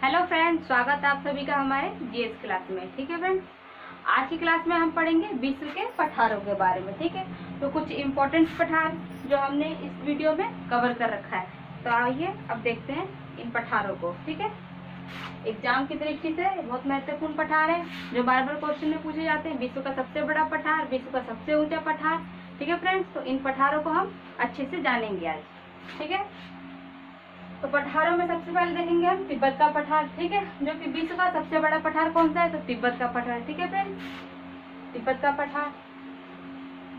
Hello friends, स्वागत है आप सभी का हमारे जीएस क्लास में। ठीक है फ्रेंड्स, आज की क्लास में हम पढ़ेंगे विश्व के पठारों के बारे में। ठीक है, तो कुछ इम्पोर्टेंट पठार जो हमने इस वीडियो में कवर कर रखा है, तो आइए अब देखते हैं इन पठारों को। ठीक है, एग्जाम की दृष्टि से बहुत महत्वपूर्ण पठार है जो बार बार क्वेश्चन में पूछे जाते हैं। विश्व का सबसे बड़ा पठार, विश्व का सबसे ऊंचा पठार। ठीक है फ्रेंड्स, तो इन पठारों को हम अच्छे से जानेंगे आज। ठीक है, तो पठारों में सबसे पहले देखेंगे हम तिब्बत का पठार। ठीक है, जो कि विश्व का सबसे बड़ा पठार कौन सा है, तो तिब्बत का पठार। ठीक है फ्रेंड्स, तिब्बत का पठार।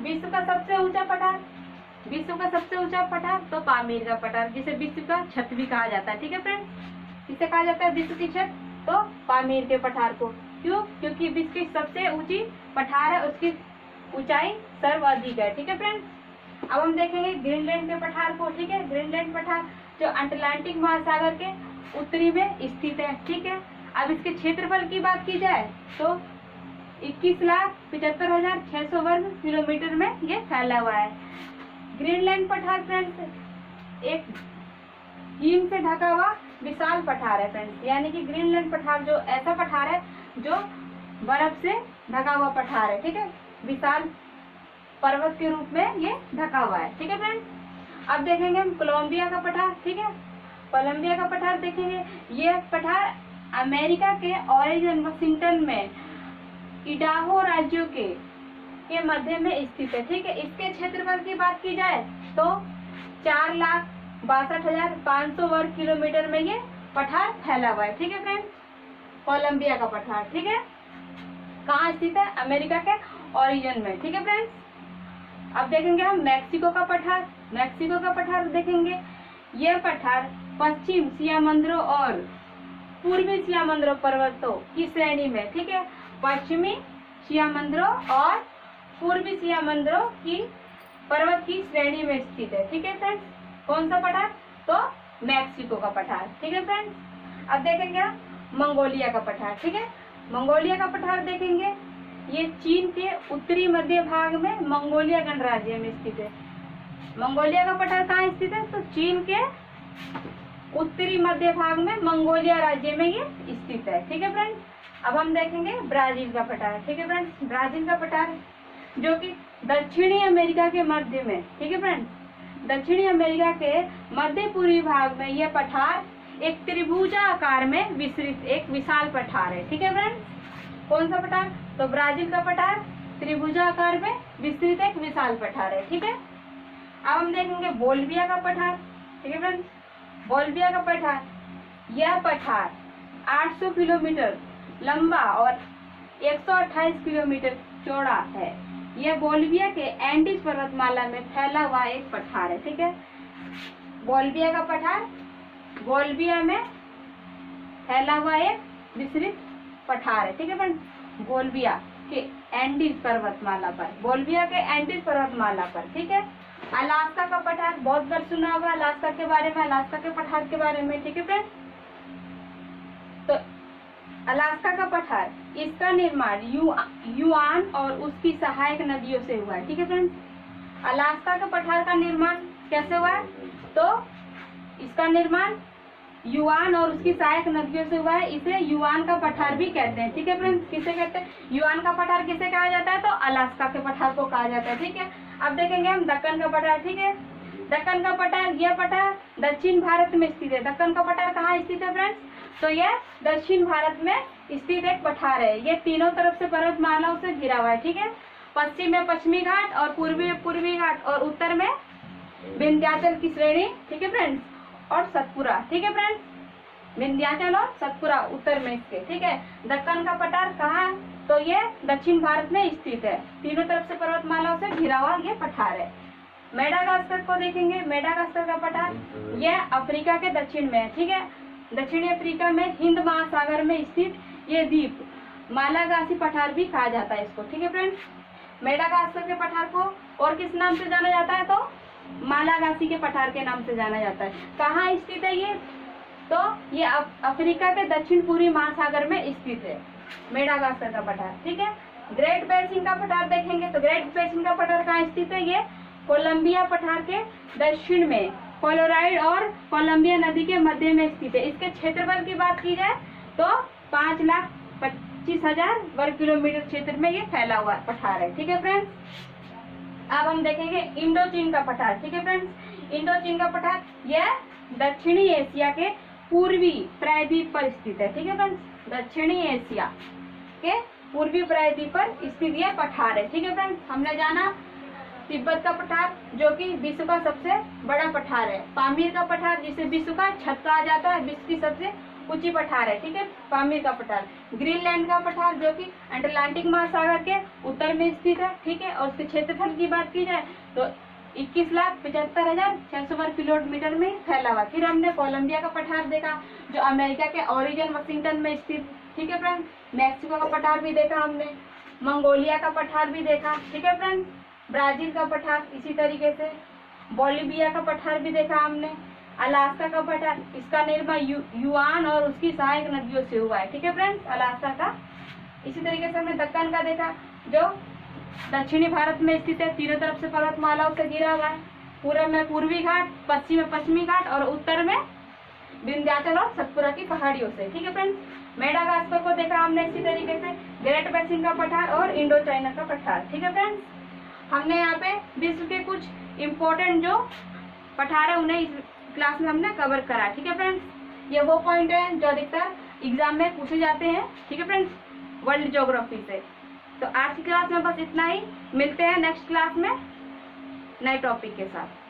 विश्व का सबसे ऊंचा पठार, विश्व का सबसे ऊंचा पठार तो पामीर का पठार, जिसे विश्व का छत भी कहा जाता है। ठीक है फ्रेंड्स, इसे कहा जाता है विश्व की छत, तो पामीर के पठार को। क्यों? क्योंकि विश्व की सबसे ऊंची पठार है, उसकी ऊंचाई सर्वाधिक है। ठीक है फ्रेंड्स, अब हम देखेंगे ग्रीनलैंड के पठार को। ठीक है, ग्रीनलैंड पठार जो अटलांटिक महासागर के उत्तरी में स्थित है। ठीक है, अब इसके क्षेत्रफल की बात की जाए तो 21,75,600 वर्ग किलोमीटर में ये फैला हुआ है। ग्रीनलैंड पठार फ्रेंड्स एक हिम से ढका हुआ विशाल पठार है फ्रेंड्स, यानी कि ग्रीनलैंड पठार जो ऐसा पठार है जो बर्फ से ढका हुआ पठार है। ठीक है, विशाल पर्वत के रूप में ये ढका हुआ है। ठीक है फ्रेंड्स, अब देखेंगे हम कोलंबिया का पठार। ठीक है, कोलंबिया का पठार देखेंगे। यह पठार अमेरिका के ओरेगन वाशिंगटन में इडाहो राज्यों के मध्य में स्थित है। ठीक है, इसके क्षेत्रफल की बात की जाए तो 4,62,500 वर्ग किलोमीटर में ये पठार फैला हुआ है। ठीक है फ्रेंड्स, कोलंबिया का पठार। ठीक है, कहाँ स्थित है, अमेरिका के ओरिजिन में। ठीक है फ्रेंड्स, अब देखेंगे हम मैक्सिको का पठार। मैक्सिको का पठार देखेंगे। यह पठार पश्चिम सियामंद्रो और पूर्वी सियामंद्रो पर्वतों की श्रेणी में। ठीक है, पश्चिमी सियामंद्रो और पूर्वी सियामंद्रो की पर्वत की श्रेणी में स्थित है। ठीक है फ्रेंड्स, कौन सा पठार, तो मैक्सिको का पठार। ठीक है फ्रेंड्स, अब देखेंगे हम मंगोलिया का पठार। ठीक है, मंगोलिया का पठार देखेंगे। ये चीन के उत्तरी मध्य भाग में मंगोलिया गणराज्य में स्थित है। मंगोलिया का पठार कहाँ स्थित है, तो चीन के उत्तरी मध्य भाग में मंगोलिया राज्य में ये स्थित है। ठीक है फ्रेंड्स, अब हम देखेंगे ब्राजील का पठार। ठीक है फ्रेंड्स, ब्राजील का पठार जो कि दक्षिणी अमेरिका के मध्य में। ठीक है फ्रेंड्स, दक्षिणी अमेरिका के मध्य पूर्वी भाग में यह पठार एक त्रिभुजाकार में विस्तृत एक विशाल पठार है। ठीक है फ्रेंड्स, कौन सा पठार, तो ब्राजील का पठार त्रिभुजाकार में विस्तृत एक विशाल पठार है। ठीक है, अब हम देखेंगे बोल्विया का पठार। ठीक है फ्रेंड्स, बोल्विया का पठार, यह पठार 800 किलोमीटर लंबा और 128 किलोमीटर चौड़ा है। यह बोल्विया के एंडीज पर्वतमाला में फैला हुआ एक पठार है। ठीक है, बोल्विया का पठार बोल्विया में फैला हुआ एक विस्तृत पठार है। ठीक है फ्रेंड्स, बोल्विया के एंडीज पर्वतमाला पर, बोल्विया के एंडीज पर्वतमाला पर। ठीक है, अलास्का का पठार बहुत बार सुना होगा अलास्का के बारे में, अलास्का के पठार के बारे में। ठीक है फ्रेंड्स, तो अलास्का का पठार, इसका निर्माण युआन और उसकी सहायक नदियों से हुआ है। ठीक है फ्रेंड्स, अलास्का के पठार का निर्माण कैसे हुआ है, तो इसका निर्माण युआन और उसकी सहायक नदियों से हुआ है। इसे युआन का पठार भी कहते हैं। ठीक है फ्रेंड्स, किसे कहते हैं, युआन का पठार किसे कहा जाता है, तो अलास्का के पठार को कहा जाता है। ठीक है, अब देखेंगे हम दक्कन का पठार। ठीक है, दक्कन का पठार, यह पठार दक्षिण भारत में स्थित है। दक्कन का पठार कहाँ स्थित है फ्रेंड्स, तो यह दक्षिण भारत में स्थित एक पठार है। ये तीनों तरफ से पर्वतमालाओं से घिरा हुआ है। ठीक है, पश्चिम में पश्चिमी घाट और पूर्वी में पूर्वी घाट और उत्तर में विंध्याचल की श्रेणी। ठीक है फ्रेंड्स, और सतपुरा। ठीक है फ्रेंड्स, विंध्याचल और सतपुरा उत्तर में इसके। ठीक है, दक्कन का पठार कहाँ, तो ये दक्षिण भारत में स्थित है। तीनों तरफ से पर्वतमालाओं से घिरा हुआ ये पठार है। मेडागास्कर को देखेंगे। मेडागास्कर का पठार यह अफ्रीका के दक्षिण में है। ठीक है, दक्षिणी अफ्रीका में हिंद महासागर में स्थित ये द्वीप मालागासी पठार भी कहा जाता है इसको। ठीक है फ्रेंड्स, मेडागास्कर के पठार को और किस नाम से जाना जाता है, तो मालागासी के पठार के नाम से जाना जाता है। कहाँ स्थित है ये, तो ये अफ्रीका के दक्षिण पूर्वी महासागर में स्थित है मेडागास्कर का पठार। ठीक है, ग्रेट बेसिन का पठार देखेंगे तो ग्रेट बेसिन का पठार कहाँ स्थित है, ये कोलंबिया पठार के दक्षिण में कोलोराइड और कोलंबिया नदी के मध्य में स्थित है। इसके क्षेत्रफल की बात की जाए तो 5,25,000 वर्ग किलोमीटर क्षेत्र में ये फैला हुआ पठार है। ठीक है फ्रेंड्स, अब हम देखेंगे इंडो चीन का पठार। ठीक है फ्रेंड्स, इंडो चीन का पठार यह दक्षिणी एशिया के पूर्वी प्रायद्वीप पर स्थित है। ठीक है फ्रेंड्स, दक्षिणी एशिया के पूर्वी प्रायद्वीप पर स्थित यह पठार है। ठीक है फ्रेंड्स, हमने जाना तिब्बत का पठार जो कि विश्व का सबसे बड़ा पठार है, पामीर का पठार जिसे विश्व का छत कहा जाता है, विश्व की सबसे ऊंची पठार है। ठीक है, पामीर का पठार। ग्रीनलैंड का पठार जो कि अटलांटिक महासागर के उत्तर में स्थित है। ठीक है, और उसके क्षेत्रफल की बात की जाए तो 21,75,600 वर्ग किलोमीटर में फैला हुआ। फिर हमने कोलंबिया का पठार देखा जो अमेरिका के ओरिजिन वाशिंगटन में स्थित। ठीक है फ्रेंड्स, मैक्सिको का पठार भी देखा हमने, मंगोलिया का पठार भी देखा। ठीक है फ्रेंड्स, ब्राजील का पठार इसी तरीके से, बोलिविया का पठार भी देखा हमने, अलास्का का पठार, इसका निर्माण युआन और उसकी सहायक नदियों से हुआ है। ठीक है फ्रेंड्स, अलास्का का। इसी तरीके से हमने दक्कन का देखा जो दक्षिणी भारत में स्थित है, तीनों तरफ से पर्वतमालाओं से घिरा हुआ है। पूर्व में पूर्वी घाट, पश्चिम में पश्चिमी घाट और उत्तर में विंध्याचल और सतपुरा की पहाड़ियों से। ठीक है फ्रेंड्स, मेडागास्कर को देखा हमने इसी तरीके से, ग्रेट बेसिन का पठार और इंडो चाइना का पठार। ठीक है फ्रेंड्स, हमने यहाँ पे विश्व के कुछ इम्पोर्टेंट जो पठार है उन्हें इस क्लास में हमने कवर करा। ठीक है फ्रेंड्स, ये वो पॉइंट है जो अधिकतर एग्जाम में पूछे जाते हैं। ठीक है फ्रेंड्स, वर्ल्ड ज्योग्राफी से। तो आज की क्लास में बस इतना ही, मिलते हैं नेक्स्ट क्लास में नए टॉपिक के साथ।